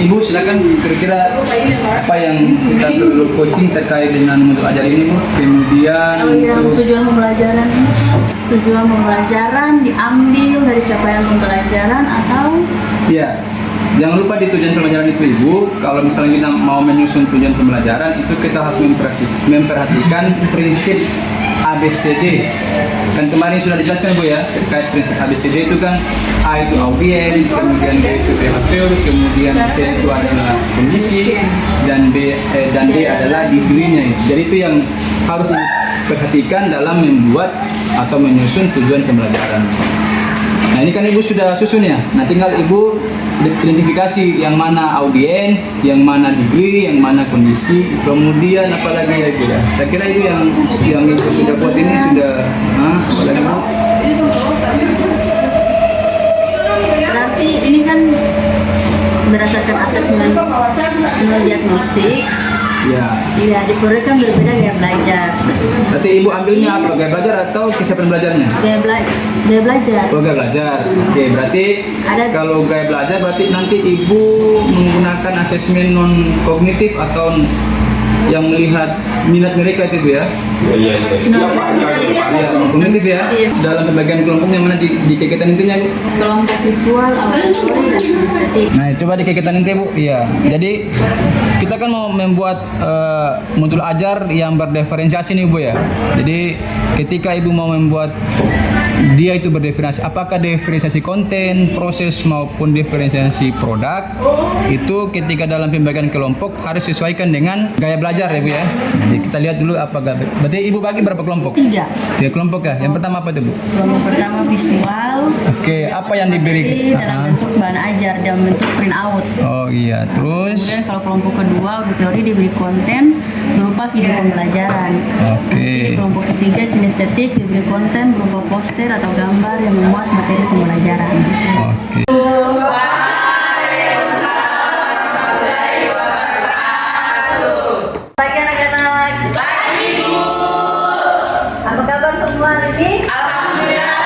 Ibu silakan kira-kira apa yang kita perlu coaching terkait dengan modul ajar ini Bu. Kemudian tujuan pembelajaran diambil dari capaian pembelajaran atau ya. Jangan lupa di tujuan pembelajaran itu Ibu, kalau misalnya kita mau menyusun tujuan pembelajaran itu kita harus memperhatikan prinsip ABCD. Kan kemarin sudah dijelaskan Bu ya, terkait prinsip ABCD itu kan A itu audiens, kemudian B itu behaviors, kemudian C itu adalah kondisi, dan D adalah degree-nya. Jadi itu yang harus diperhatikan dalam membuat atau menyusun tujuan pembelajaran. Nah ini kan Ibu sudah susun ya. Nah tinggal Ibu identifikasi yang mana audiens, yang mana degree, yang mana kondisi, kemudian apalagi ya Ibu ya. Saya kira itu yang Ibu sudah buat ini sudah apalagi Bu? berarti ini kan berdasarkan asesmen diagnostik. Ya. Iya, diperlukan berbeda gaya belajar. Berarti Ibu ambilnya apa? Gaya belajar atau kesiapan belajarnya? Gaya belajar. Oh, gaya belajar. Oke, berarti kalau gaya belajar berarti nanti Ibu menggunakan asesmen non kognitif atau yang melihat minat mereka itu Bu ya? Iya. Non kognitif ya. Iya. Dalam pembagian kelompoknya mana di kegiatan intinya Bu? Kelompok visual, auditori, dan kinestetik. Nah, coba di kegiatan inti Bu. Iya. Jadi kita kan mau membuat modul ajar yang berdiferensiasi nih Bu ya. Jadi ketika Ibu mau membuat dia itu berdiferensiasi, apakah diferensiasi konten, proses maupun diferensiasi produk, itu ketika dalam pembagian kelompok harus sesuaikan dengan gaya belajar ya Bu ya. Jadi kita lihat dulu apa gaya. Berarti Ibu bagi berapa kelompok? 3. 3 kelompok ya. Yang pertama apa itu Bu? Kelompok pertama visual. Oke, apa yang diberi? Dalam bentuk bahan ajar, dalam bentuk print out. Oh iya, terus? Kemudian kalau kelompok kedua auditori diberi konten berupa video pembelajaran. Oke. Di kelompok ketiga kinestetik diberi konten berupa poster atau gambar yang memuat materi pembelajaran. Oke. Pagi anak-anak. Pagi Bu. Apa kabar semua hari ini? Alhamdulillah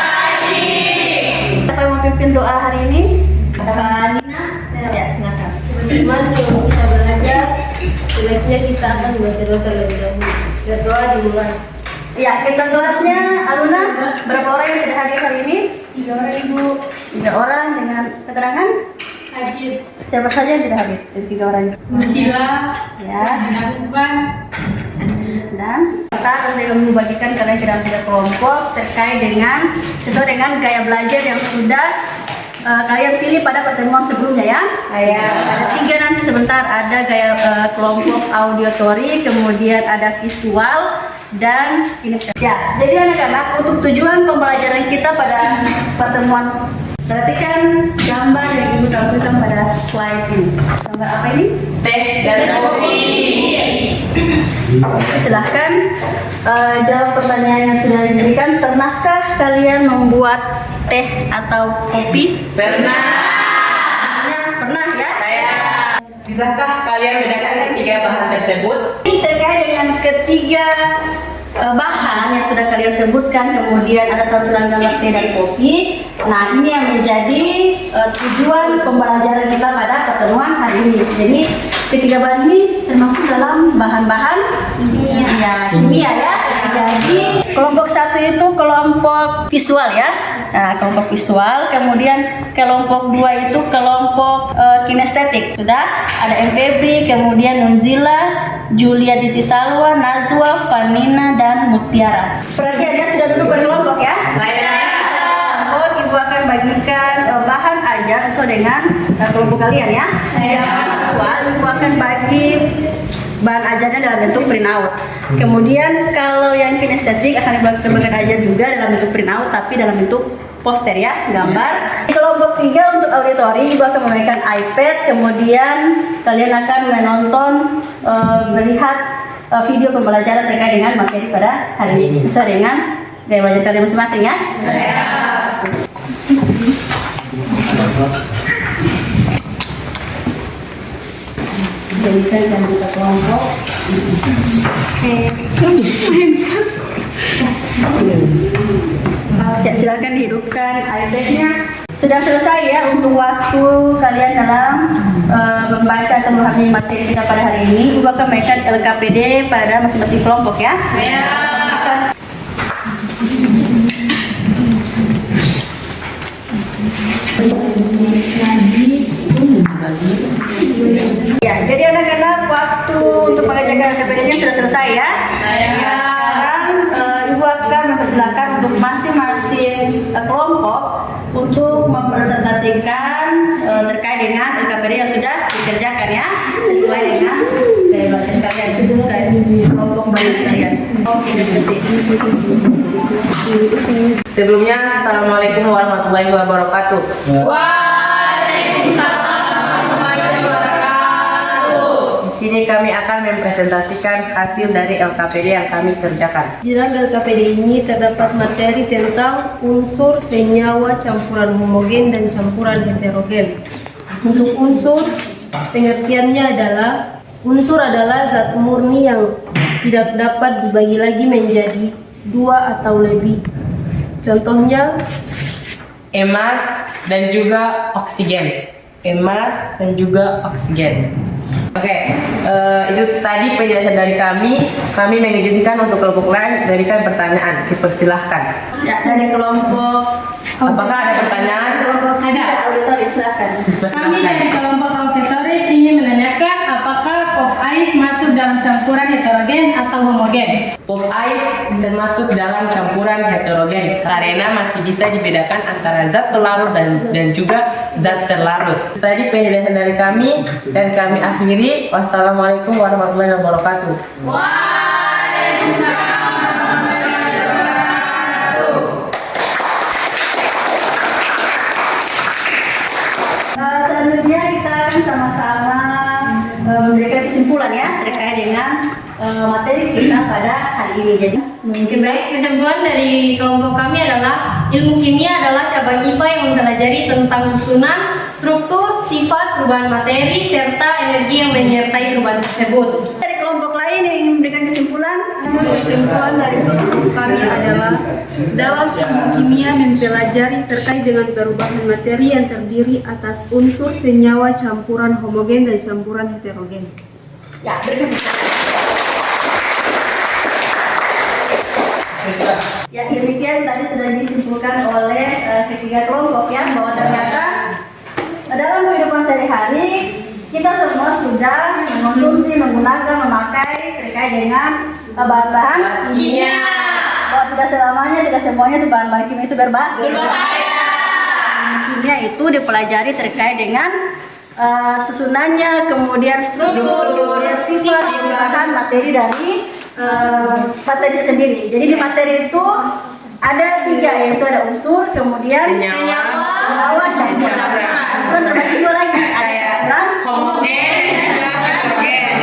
baik. Siapa yang mau pimpin doa hari ini? Kak Nina. Ya, silakan. Teman-teman sebelum bisa belajar, sebaiknya kita akan berdoa terlebih dahulu. Berdoa dimulai. Ya, kita kelasnya Aluna. Berapa orang yang tidak hadir hari ini? 3 orang Ibu. 3 orang dengan keterangan? Hadir. Siapa saja yang tidak hadir? Dari 3 orang. Mutila. Ya. Dilakukan. Dan kita akan membagikan kalian ke dalam 3 kelompok terkait dengan sesuai dengan gaya belajar yang sudah kalian pilih pada pertemuan sebelumnya ya. Ada 3 nanti sebentar, ada gaya kelompok auditori, kemudian ada visual dan kinestetik. Ya, jadi anak-anak untuk tujuan pembelajaran kita pada pertemuan, perhatikan gambar yang Ibu tampilkan pada slide ini. Gambar apa ini? Teh dan kopi. Silahkan jawab pertanyaan yang sudah diberikan. Pernahkah kalian membuat teh atau kopi? Pernah. Pernah ya? Saya. Bisakah kalian bedakan ketiga bahan tersebut? Ini terkait dengan ketiga bahan yang sudah kalian sebutkan, kemudian ada tampilan gambar teh dan kopi. Nah, ini yang menjadi tujuan pembelajaran kita pada pertemuan hari ini. Jadi ketiga bahan ini termasuk dalam bahan-bahan kimia ya. Jadi kelompok 1 itu kelompok visual ya. Nah, kelompok visual, kemudian kelompok 2 itu kelompok kinestetik. Sudah ada M. Febri, kemudian Nunzila, Julia Titisalwa, Nazwa, Fanina, dan Mutiara. Berarti Anda sudah duduk berkelompok ya? Saya. Ibu akan bagikan bahan ajar sesuai dengan kelompok kalian ya. Visual, Ibu akan bagi bahan ajarnya dalam bentuk printout. Kemudian kalau yang kinestetik akan dibagikan ajar juga dalam bentuk printout, tapi dalam bentuk poster ya, gambar. Di kelompok 3 untuk auditori, Ibu akan memainkan iPad, kemudian kalian akan menonton, melihat video pembelajaran terkait dengan materi pada hari ini sesuai dengan gaya belajar kalian masing-masing ya. Jadikan dan kita kelompok. Ya, silakan dihidupkan iPad-nya. Sudah selesai ya untuk waktu kalian dalam membaca atau memahami materi kita pada hari ini. Ubah kembalikan LKPD pada masing-masing kelompok ya. Ya, jadi anak-anak waktu untuk mengerjakan LKPD-nya sudah selesai ya. Sekarang Ibu akan mempersilakan untuk masing-masing kelompok untuk mempresentasikan terkait dengan LKPD yang sudah dikerjakan ya, sesuai dengan gaya bacaan kalian sebelum kelompok belajar kalian. Oke, seperti itu. Sebelumnya, Assalamualaikum warahmatullahi wabarakatuh. Di sini kami akan mempresentasikan hasil dari LKPD yang kami kerjakan. Di dalam LKPD ini terdapat materi tentang unsur senyawa campuran homogen dan campuran heterogen. Untuk unsur, pengertiannya adalah unsur adalah zat murni yang tidak dapat dibagi lagi menjadi dua atau lebih. Contohnya, Emas dan juga oksigen. Emas dan juga oksigen. Oke, itu tadi penjelasan dari kami. Kami mengizinkan untuk kelompok lain memberikan pertanyaan. Dipersilahkan. Ya, dari kelompok. Apakah ada pertanyaan? Kelompok Ada. auditori, silakan. Kami dari kelompok auditory ingin menanyakan apakah pop ice masuk dalam campuran heterogen atau homogen? Pop ice termasuk dalam campuran heterogen karena masih bisa dibedakan antara zat pelarut dan juga zat terlarut. Tadi penjelasan dari kami dan kami akhiri. Wassalamualaikum warahmatullahi wabarakatuh. Selanjutnya kita akan sama-sama memberikan kesimpulan ya terkait dengan materi kita pada hari ini. Jadi Baik, kesimpulan dari kelompok kami adalah ilmu kimia adalah cabang IPA yang mempelajari tentang susunan, struktur, sifat, perubahan materi, serta energi yang menyertai perubahan tersebut. dari kelompok lain yang ingin memberikan kesimpulan. kesimpulan dari kelompok kami adalah dalam ilmu kimia mempelajari terkait dengan perubahan materi yang terdiri atas unsur senyawa campuran homogen dan campuran heterogen. Ya, berikutnya. Ya, demikian tadi sudah disimpulkan oleh ketiga kelompok ya bahwa ternyata dalam kehidupan sehari-hari kita semua sudah mengonsumsi, menggunakan, memakai terkait dengan bahan-bahan Kimia. Bahwa tidak selamanya, tidak semuanya itu bahan-bahan kimia itu berbahaya. Kimia itu dipelajari terkait dengan susunannya, kemudian struktur, kemudian sifat, bahan materi dari materi itu sendiri. Jadi di materi itu ada tiga, yaitu ada unsur, kemudian senyawa, campuran. Kemudian terbagi dua lagi, ada campuran, Homogen dan heterogen.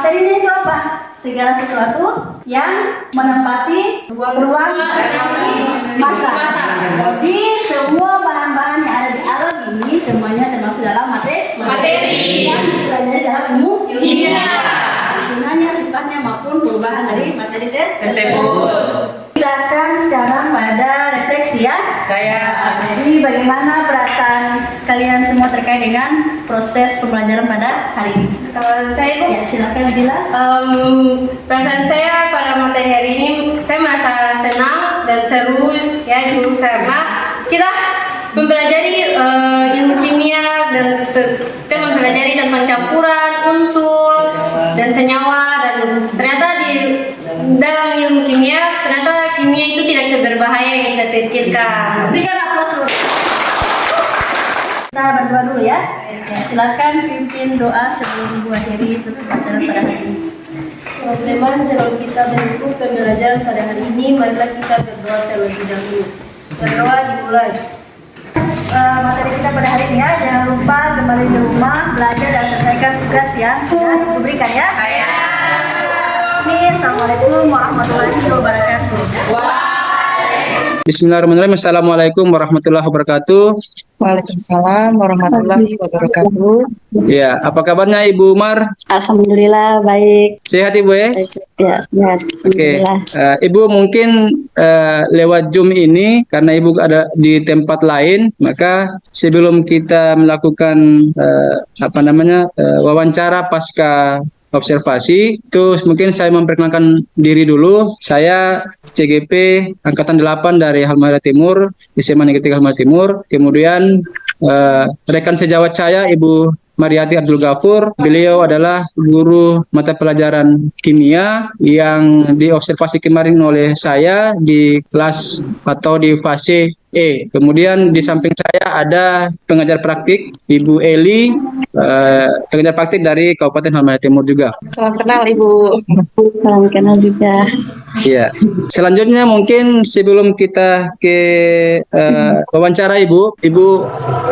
materinya itu apa? Segala sesuatu yang menempati ruang massa. Jadi semua bahan-bahan yang ada di alam ini semuanya termasuk dalam materi yang dipelajari dalam ilmu kimia. Susunannya, sifatnya maupun perubahan dari materi tersebut. Kita akan sekarang pada refleksi ya. Jadi bagaimana perasaan kalian semua terkait dengan proses pembelajaran pada hari ini? Saya Ibu, Ya, silakan Dila. perasaan saya pada materi hari ini saya merasa senang dan seru ya Ibu, karena kita mempelajari ilmu kimia dan kita mempelajari tentang campuran unsur dan senyawa, dan ternyata di dalam ilmu kimia ternyata kimia itu tidak seberbahaya yang kita pikirkan. Berikan aplaus dulu. Kita berdoa dulu ya. Ya, silakan pimpin doa sebelum Ibu akhiri terus pembelajaran pada hari ini. Teman-teman, sebelum kita menutup pembelajaran pada hari ini, marilah kita berdoa terlebih dahulu. Berdoa dimulai. Materi kita pada hari ini ya, jangan lupa kembali di rumah belajar dan selesaikan tugas yang sudah diberikan ya. Assalamualaikum warahmatullahi wabarakatuh. Bismillahirrahmanirrahim. Assalamualaikum warahmatullahi wabarakatuh. Waalaikumsalam warahmatullahi wabarakatuh. Ya, apa kabarnya Ibu Umar? Alhamdulillah baik. Sehat Ibu ya? Baik, ya, sehat. Oke, Alhamdulillah. Ibu mungkin lewat Zoom ini karena Ibu ada di tempat lain, maka sebelum kita melakukan wawancara pasca observasi, itu mungkin saya memperkenalkan diri dulu. Saya CGP Angkatan 8 dari Halmahera Timur, SMA Negeri 3 Halmahera Timur. Kemudian rekan sejawat saya Ibu Mariati Abdul Ghafur. Beliau adalah guru mata pelajaran kimia yang diobservasi kemarin oleh saya di kelas atau di fase E. Kemudian di samping saya ada pengajar praktik Ibu Eli, pengajar praktik dari Kabupaten Halmahera Timur juga. Salam kenal Ibu. Salam kenal juga. Iya. Selanjutnya mungkin sebelum kita ke wawancara Ibu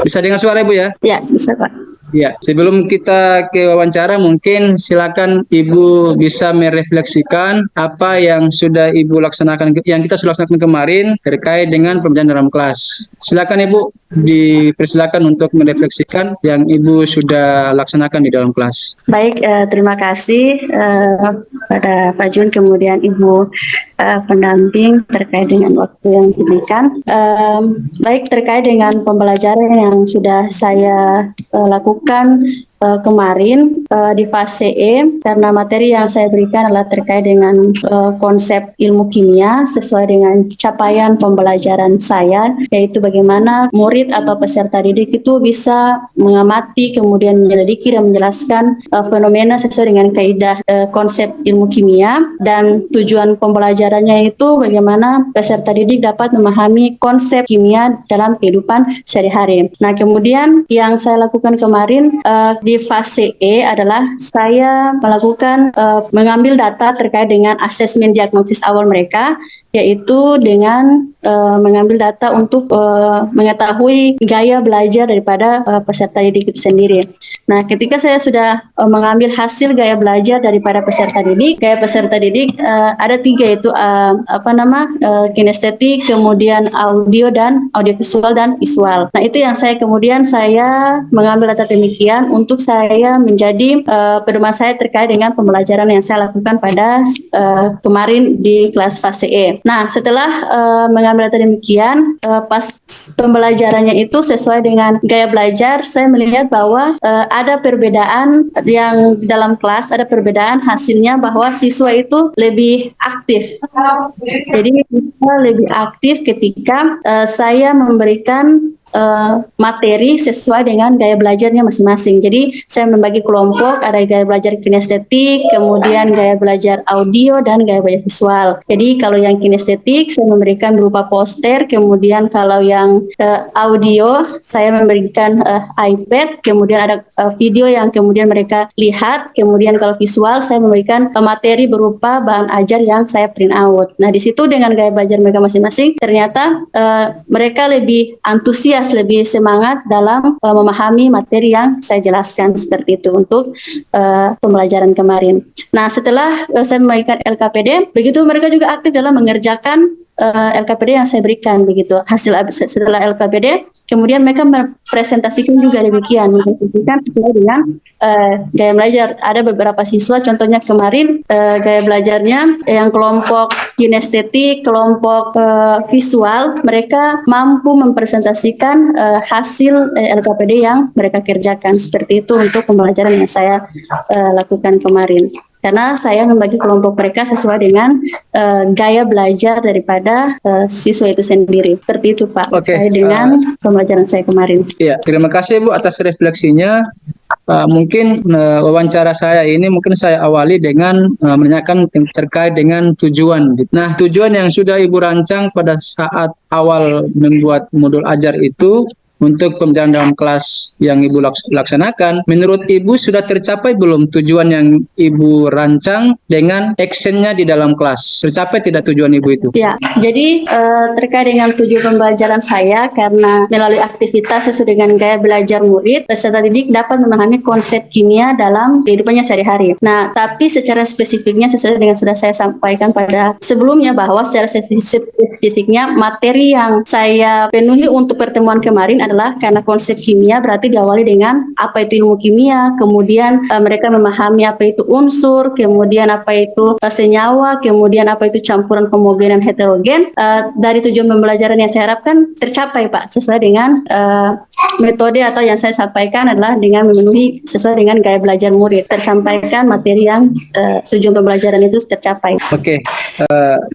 bisa dengar suara Ibu ya? Ya, bisa Pak. Ya, sebelum kita ke wawancara, mungkin silakan Ibu bisa merefleksikan apa yang sudah Ibu laksanakan, yang kita sudah laksanakan kemarin terkait dengan pembelajaran dalam kelas. Silakan Ibu, dipersilakan untuk merefleksikan yang Ibu sudah laksanakan di dalam kelas. Baik, terima kasih pada Pak Jun, kemudian Ibu pendamping terkait dengan waktu yang diberikan. Baik, terkait dengan pembelajaran yang sudah saya lakukan kemarin di fase E, karena materi yang saya berikan adalah terkait dengan konsep ilmu kimia sesuai dengan capaian pembelajaran saya, yaitu bagaimana murid atau peserta didik itu bisa mengamati, kemudian menyelidiki dan menjelaskan fenomena sesuai dengan kaidah konsep ilmu kimia, dan tujuan pembelajarannya itu bagaimana peserta didik dapat memahami konsep kimia dalam kehidupan sehari-hari. Nah, kemudian yang saya lakukan kemarin di fase E adalah saya melakukan mengambil data terkait dengan asesmen diagnosis awal mereka, yaitu dengan mengambil data untuk mengetahui gaya belajar daripada peserta didik itu sendiri. Nah, ketika saya sudah mengambil hasil gaya belajar daripada peserta didik, ada 3, yaitu kinestetik, kemudian audio dan audiovisual dan visual. Nah, itu yang saya mengambil data demikian untuk saya menjadi pedoman saya terkait dengan pembelajaran yang saya lakukan pada kemarin di kelas fase E. Nah, setelah mengambil data demikian, pas pembelajarannya itu sesuai dengan gaya belajar, saya melihat bahwa ada perbedaan yang dalam kelas, ada perbedaan hasilnya bahwa siswa itu lebih aktif. Jadi siswa lebih aktif ketika saya memberikan materi sesuai dengan gaya belajarnya masing-masing. Jadi saya membagi kelompok, ada gaya belajar kinestetik, kemudian gaya belajar audio, dan gaya belajar visual. Jadi kalau yang kinestetik saya memberikan berupa poster, kemudian kalau yang audio saya memberikan iPad, kemudian ada video yang kemudian mereka lihat, kemudian kalau visual saya memberikan materi berupa bahan ajar yang saya print out. Nah, di situ dengan gaya belajar mereka masing-masing ternyata mereka lebih antusias, lebih semangat dalam memahami materi yang saya jelaskan, seperti itu untuk pembelajaran kemarin. Nah, setelah saya memberikan LKPD, begitu mereka juga aktif dalam mengerjakan LKPD yang saya berikan, begitu. Hasil setelah LKPD, kemudian mereka mempresentasikan juga demikian, mempresentasikan sesuai dengan gaya belajar. Ada beberapa siswa, contohnya kemarin gaya belajarnya yang kelompok kinestetik, kelompok visual, mereka mampu mempresentasikan hasil LKPD yang mereka kerjakan, seperti itu untuk pembelajaran yang saya lakukan kemarin. Karena saya membagi kelompok mereka sesuai dengan gaya belajar daripada siswa itu sendiri. Seperti itu Pak, Oke, dengan pembelajaran saya kemarin. Iya, terima kasih Bu atas refleksinya. Mungkin wawancara saya ini mungkin saya awali dengan menanyakan terkait dengan tujuan. Nah, tujuan yang sudah Ibu rancang pada saat awal membuat modul ajar itu untuk pembelajaran dalam kelas yang Ibu laksanakan, menurut Ibu sudah tercapai belum tujuan yang Ibu rancang dengan actionnya di dalam kelas? Tercapai tidak tujuan Ibu itu? Ya, jadi terkait dengan tujuan pembelajaran saya, karena melalui aktivitas sesuai dengan gaya belajar murid, peserta didik dapat memahami konsep kimia dalam kehidupannya sehari-hari. Nah, tapi secara spesifiknya sesuai dengan sudah saya sampaikan pada sebelumnya, bahwa secara spesifiknya materi yang saya penuhi untuk pertemuan kemarin adalah karena konsep kimia, berarti diawali dengan apa itu ilmu kimia, kemudian mereka memahami apa itu unsur, kemudian apa itu senyawa, kemudian apa itu campuran homogen dan heterogen. Dari tujuan pembelajaran yang saya harapkan tercapai, Pak, sesuai dengan metode atau yang saya sampaikan adalah dengan memenuhi sesuai dengan gaya belajar murid, tersampaikan materi yang tujuan pembelajaran itu tercapai. Oke.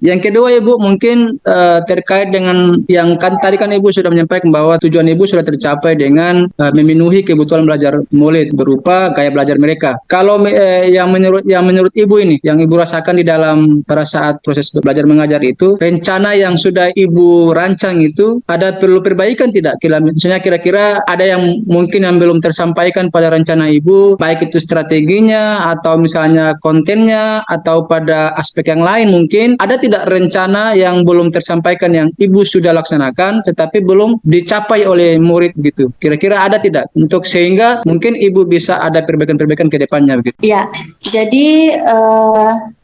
Yang kedua Ibu, mungkin terkait dengan yang tadi kan Ibu sudah menyampaikan bahwa tujuan Ibu sudah tercapai dengan memenuhi kebutuhan belajar murid berupa gaya belajar mereka. Kalau yang menurut Ibu ini, yang Ibu rasakan di dalam pada saat proses belajar mengajar itu, rencana yang sudah Ibu rancang itu ada perlu perbaikan tidak? Misalnya kira-kira ada yang mungkin yang belum tersampaikan pada rencana Ibu, baik itu strateginya atau misalnya kontennya atau pada aspek yang lain, mungkin ada tidak rencana yang belum tersampaikan yang Ibu sudah laksanakan tetapi belum dicapai oleh murid gitu. Kira-kira ada tidak untuk sehingga mungkin Ibu bisa ada perbaikan-perbaikan ke depannya begitu? Ya, jadi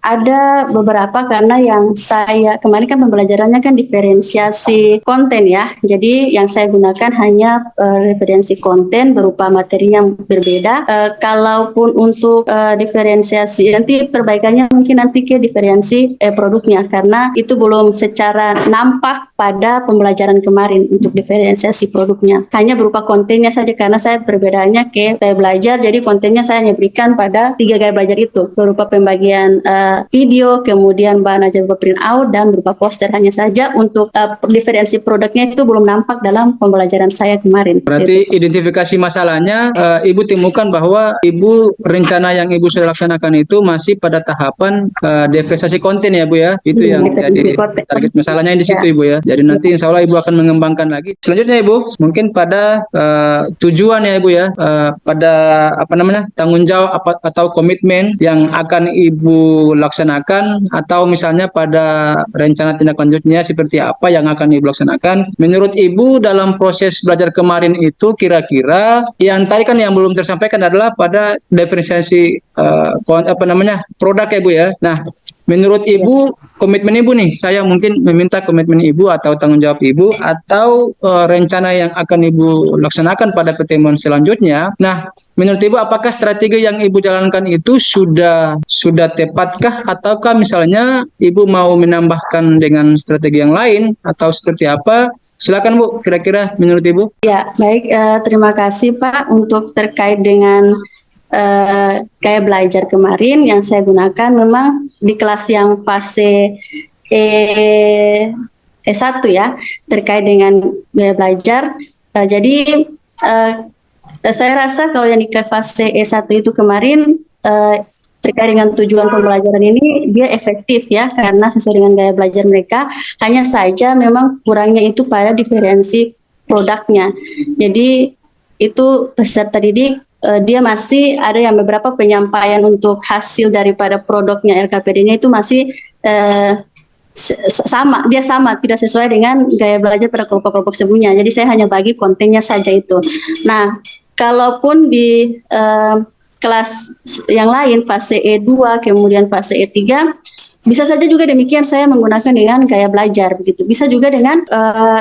ada beberapa, karena yang saya kemarin kan pembelajarannya kan diferensiasi konten ya. Jadi yang saya gunakan hanya referensi konten berupa materi yang berbeda. Kalaupun untuk diferensiasi, nanti perbaikannya mungkin nanti ke diferensi produknya, karena itu belum secara nampak pada pembelajaran kemarin untuk diferensiasi produknya. Hanya berupa kontennya saja, karena saya perbedaannya ke gaya belajar. Jadi kontennya saya hanya berikan pada 3 gaya belajar itu, berupa pembagian video, kemudian bahan ajar berupa print out, dan berupa poster hanya saja. Untuk diferensi produknya itu belum nampak dalam pembelajaran saya kemarin. Berarti identifikasi masalahnya Ibu temukan bahwa Ibu rencana yang Ibu sudah laksanakan itu masih pada tahapan diferensiasi konten ya Bu ya. Itu yang jadi target masalahnya di situ Ibu ya. Jadi nanti insya Allah Ibu akan mengembangkan lagi. Selanjutnya Ibu, mungkin pada tujuan ya Ibu ya, pada apa namanya tanggung jawab atau komitmen yang akan Ibu laksanakan, atau misalnya pada rencana tindak lanjutnya seperti apa yang akan Ibu laksanakan. Menurut Ibu dalam proses belajar kemarin itu kira-kira yang tadi kan yang belum tersampaikan adalah pada diferensiasi produk ya Bu ya. Nah, menurut Ibu komitmen Ibu nih, saya mungkin meminta komitmen Ibu atau tanggung jawab Ibu atau rencana yang akan Ibu laksanakan pada pertemuan selanjutnya. Nah, menurut Ibu apakah strategi yang Ibu jalankan itu sudah tepatkah, ataukah misalnya Ibu mau menambahkan dengan strategi yang lain atau seperti apa? Silakan Bu, kira-kira menurut Ibu. Ya, baik, terima kasih Pak. Untuk terkait dengan gaya belajar kemarin yang saya gunakan, memang di kelas yang fase E1 ya, terkait dengan gaya belajar. Jadi saya rasa kalau yang di fase E1 itu kemarin terkait dengan tujuan pembelajaran ini dia efektif ya, karena sesuai dengan gaya belajar mereka. Hanya saja memang kurangnya itu pada diferensi produknya. Jadi itu peserta didik dia masih ada yang beberapa penyampaian untuk hasil daripada produknya LKPD-nya itu masih sama tidak sesuai dengan gaya belajar pada kelompok-kelompok sebelumnya. Jadi saya hanya bagi kontennya saja itu. Nah, kalaupun di kelas yang lain fase E2 kemudian fase E3 bisa saja juga demikian, saya menggunakan dengan gaya belajar begitu. Bisa juga dengan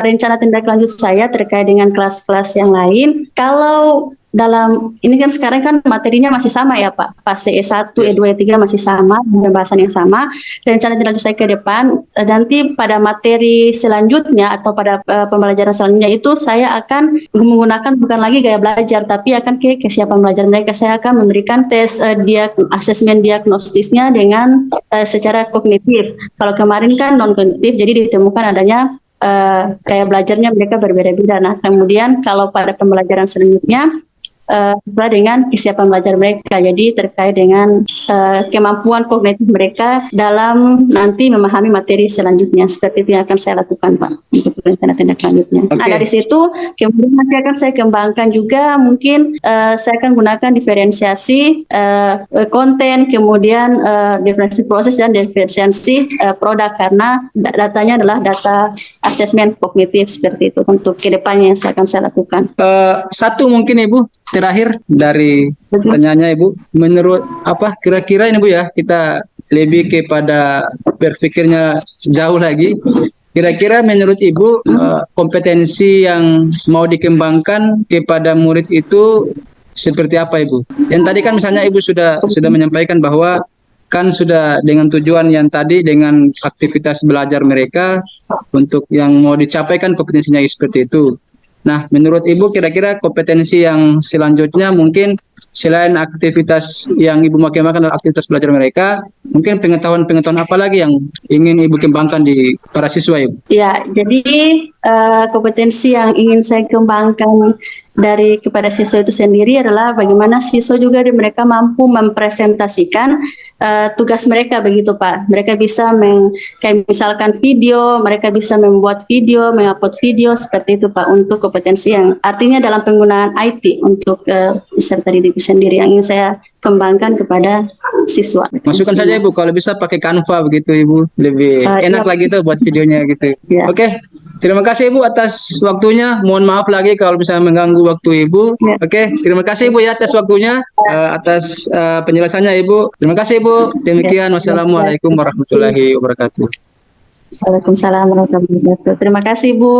rencana tindak lanjut saya terkait dengan kelas-kelas yang lain. Kalau dalam ini kan sekarang kan materinya masih sama ya Pak, fase E1, E2, E3 masih sama, pembahasan yang sama. Rencana tindak lanjut saya ke depan nanti pada materi selanjutnya atau pada pembelajaran selanjutnya itu saya akan menggunakan bukan lagi gaya belajar, tapi akan ke kesiapan belajar mereka. Saya akan memberikan tes asesmen diagnostisnya dengan secara kognitif. Kalau kemarin kan non kognitif, jadi ditemukan adanya gaya belajarnya mereka berbeda-beda. Nah, kemudian kalau pada pembelajaran selanjutnya sesuai dengan kesiapan belajar mereka. Jadi terkait dengan kemampuan kognitif mereka dalam nanti memahami materi selanjutnya. Seperti itu yang akan saya lakukan, Pak, untuk rencana tindak lanjutnya. Nah, Oke. dari situ kemudian nanti akan saya kembangkan juga, mungkin saya akan gunakan diferensiasi konten, kemudian diferensiasi proses dan diferensiasi produk, karena datanya adalah data asesmen kognitif. Seperti itu untuk kedepannya yang akan saya lakukan. Satu mungkin Ibu terakhir dari pertanyaannya Ibu, menurut apa kira-kira ini Bu ya, kita lebih kepada berpikirnya jauh lagi. Kira-kira menurut Ibu kompetensi yang mau dikembangkan kepada murid itu seperti apa Ibu? Yang tadi kan misalnya Ibu sudah menyampaikan bahwa kan sudah dengan tujuan yang tadi, dengan aktivitas belajar mereka untuk yang mau dicapai kan kompetensinya seperti itu. Nah, menurut Ibu kira-kira kompetensi yang selanjutnya mungkin selain aktivitas yang Ibu mau kembangkan adalah aktivitas belajar mereka, mungkin pengetahuan-pengetahuan apa lagi yang ingin Ibu kembangkan di para siswa Ibu? Ya, jadi kompetensi yang ingin saya kembangkan kepada siswa itu sendiri adalah bagaimana siswa juga mereka mampu mempresentasikan tugas mereka, begitu Pak. Mereka bisa kayak misalkan video, mereka bisa membuat video, mengupload video, seperti itu Pak, untuk kompetensi yang artinya dalam penggunaan IT untuk peserta didik sendiri yang ingin saya kembangkan kepada siswa. Masukkan saja Ibu, kalau bisa pakai Canva begitu Ibu, lebih enak lagi tuh buat videonya gitu. Ya. Oke, terima kasih Ibu atas waktunya. Mohon maaf lagi kalau misalnya mengganggu waktu Ibu. Ya. Oke, terima kasih Ibu ya atas waktunya, atas penjelasannya Ibu. Terima kasih Ibu. Demikian, wassalamualaikum warahmatullahi wabarakatuh. Waalaikumsalam warahmatullahi wabarakatuh. Terima kasih Bu.